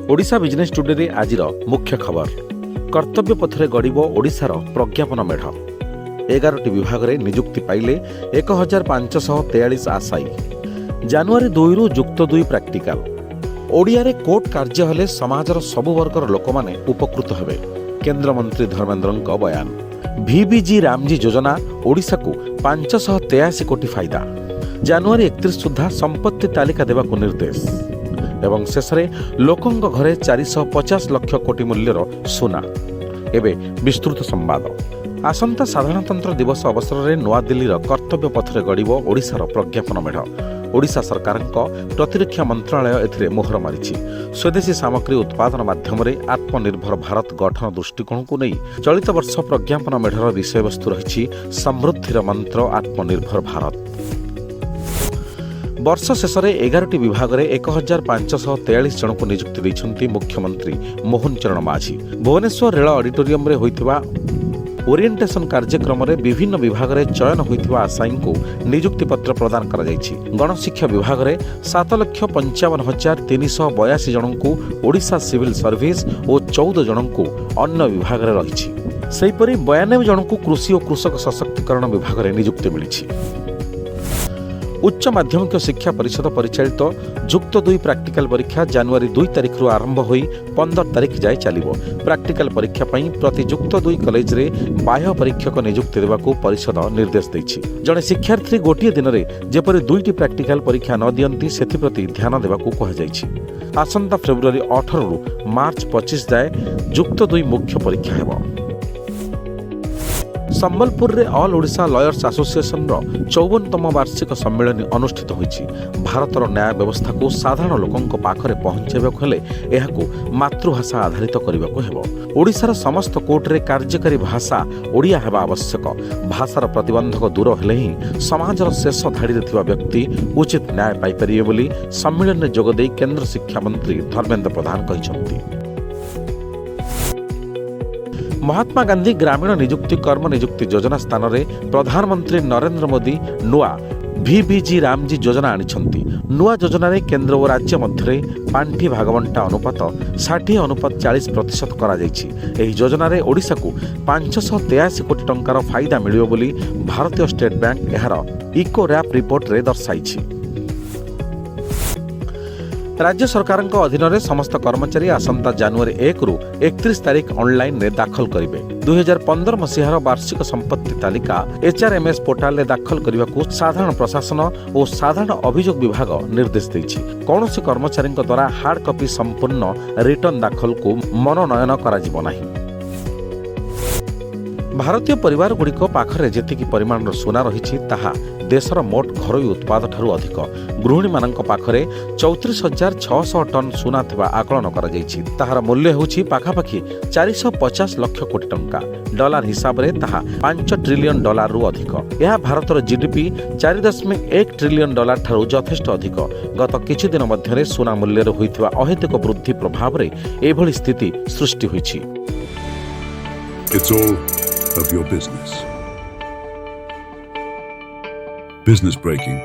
Odisha business today आज मुख्य खबर कर्तव्य पथरे गड़ब ओडिशार प्रज्ञापन मेढ़ 11टी विभाग में निजुक्ति पाइले 1543 आशायी जानुआरी 2 रु युक्त 2 प्राक्टिकाल ओडिया रे कोर्ट कार्य हेले समाजर सबु वर्गर लोक माने उपकृत हेबे केन्द्रमंत्री धर्मेन्द्र बयान VBG रामजी योजना ओडिशा को 583 कोटी फायदा जानुआरी 31 सुधा संपत्ति तालिका देवाक निर्देश एवं शेष लोकंग घरे 450 लाख कोटी मूल्यर सुना। एबे विस्तृत संवाद आसंता साधारणतंत्र दिवस अवसर में नूआदिल्लीर कर्तव्य पथरे गड़ब ओडिशार प्रज्ञापन मेढ़ ओडिशा सरकार प्रतिरक्षा मंत्रालय एथिरे मोहर मारिछि स्वदेशी सामग्री उत्पादन माध्यम आत्मनिर्भर भारत गठन दृष्टिकोण को नहीं चलित वर्ष प्रज्ञापन मेढ़र विषयवस्तु रही समृद्धिर मंत्र आत्मनिर्भर भारत वर्ष शेष में 11टी विभाग में 1543 जन को नियुक्ति देइछन्ति मुख्यमंत्री मोहन चरण माझी भुवनेश्वर रेल ऑडिटोरियम रे होइथिबा ओरिएंटेशन कार्यक्रम में विभिन्न विभाग में चयन होइथिबा आशायी को नियुक्ति पत्र प्रदान करा जायछि गणशिक्षा विभाग में 7,55,382 जन को ओडिशा सिविल सर्विस और 14 जन को अन्य विभाग में रही सेहीपरि 92 जन को कृषि और कृषक सशक्तिकरण विभाग में नियुक्ति मिली उच्च माध्यमिक शिक्षा परिषद परिचालित युक्त 2 प्राक्टिकल परीक्षा जानुआरी 2 तारिख रु आरंभ होई 15 तारिख जाए चलिबो प्राक्टिकल परीक्षा पई प्रति युक्त 2 कॉलेज रे बाह्य परीक्षक नियुक्ति देबाकू परिषद निर्देश दैछि जणे शिक्षार्थी गोटिए दिन रे जेपरि 2टी प्राक्टिकल परीक्षा न दियंती सेथि प्रति ध्यान देबाकू कहा जायछि आसंता फेब्रुआरी 18 रु मार्च 25 जाए युक्त 2 मुख्य परीक्षा हेबो संबलपुर रे ऑल ओडिशा लॉयर्स एसोसिएशन 54तम वार्षिक सम्मेलन अनुष्ठित होइछि भारतर न्याय व्यवस्था को साधारण लोकंक पाखरे पहुंचाइबाक हेले एहाकू मातृभाषा आधारित करिबाकू हेबो ओडिशार समस्त कोर्ट रे कार्यकारी भाषा ओडिया हेबा आवश्यक भाषार प्रतिबंधक दूर हेले ही समाजर शेष धाड़ी रे थिबा व्यक्ति उचित न्याय पाई परिबे बोली सम्मेलन रे जोग देई केंद्र शिक्षा मंत्री धर्मेन्द्र प्रधान कहिसंती महात्मा गांधी ग्रामीण निजुक्ति कर्म निजुक्ति योजना स्थान में प्रधानमंत्री नरेंद्र मोदी नुआ VBG रामजी योजना आनिछंती नुआ योजना रे केंद्र और राज्य मध्य पांठी भागवंटा अनुपात 60:40% करा जायछि एही योजना रे ओडिशा को 583 कोटी टंकार फायदा मिलियो बोली भारतीय स्टेट बैंक एहार इको रैप रिपोर्ट रे दर्शाइछि राज्य सरकार अधीन में समस्त कर्मचारी आसंता जानुआरी 1 रु 31 तारिख ऑनलाइन में दाखल करेंगे 2015 मसीहार वार्षिक संपत्ति तालिका HRMS पोर्टाल में दाखल करने को साधारण प्रशासन और साधारण अभियोग विभाग निर्देश देछि कौनसी कर्मचारी द्वारा हार्ड कॉपी संपूर्ण रिटर्न दाखल को मनोनयन करा नाही भारतीय परिवार गुड़िक पाखरे जेतिकी परिमाणर सुना रही ताहा देशर मोट घरोई उत्पाद ठारू अधिक गृहिणी मानक पाखरे 34,600 टन सुना थिबा आकलन करा जायछि ताहार मूल्य होछि पाखापाखि 450 लाख कोटी टंका डॉलर हिसाब रे ताहा 5 ट्रिलियन डॉलर रु अधिक यह भारतर जीडीपी 4.1 ट्रिलियन डॉलर ठारू यथेष्ट अधिक गत किछि दिन मध्यरे सुना मूल्य रे होइथिबा अहेतुक वृद्धि प्रभाव रे एभली स्थिति सृष्टि होइछि It's all of your business. Business breaking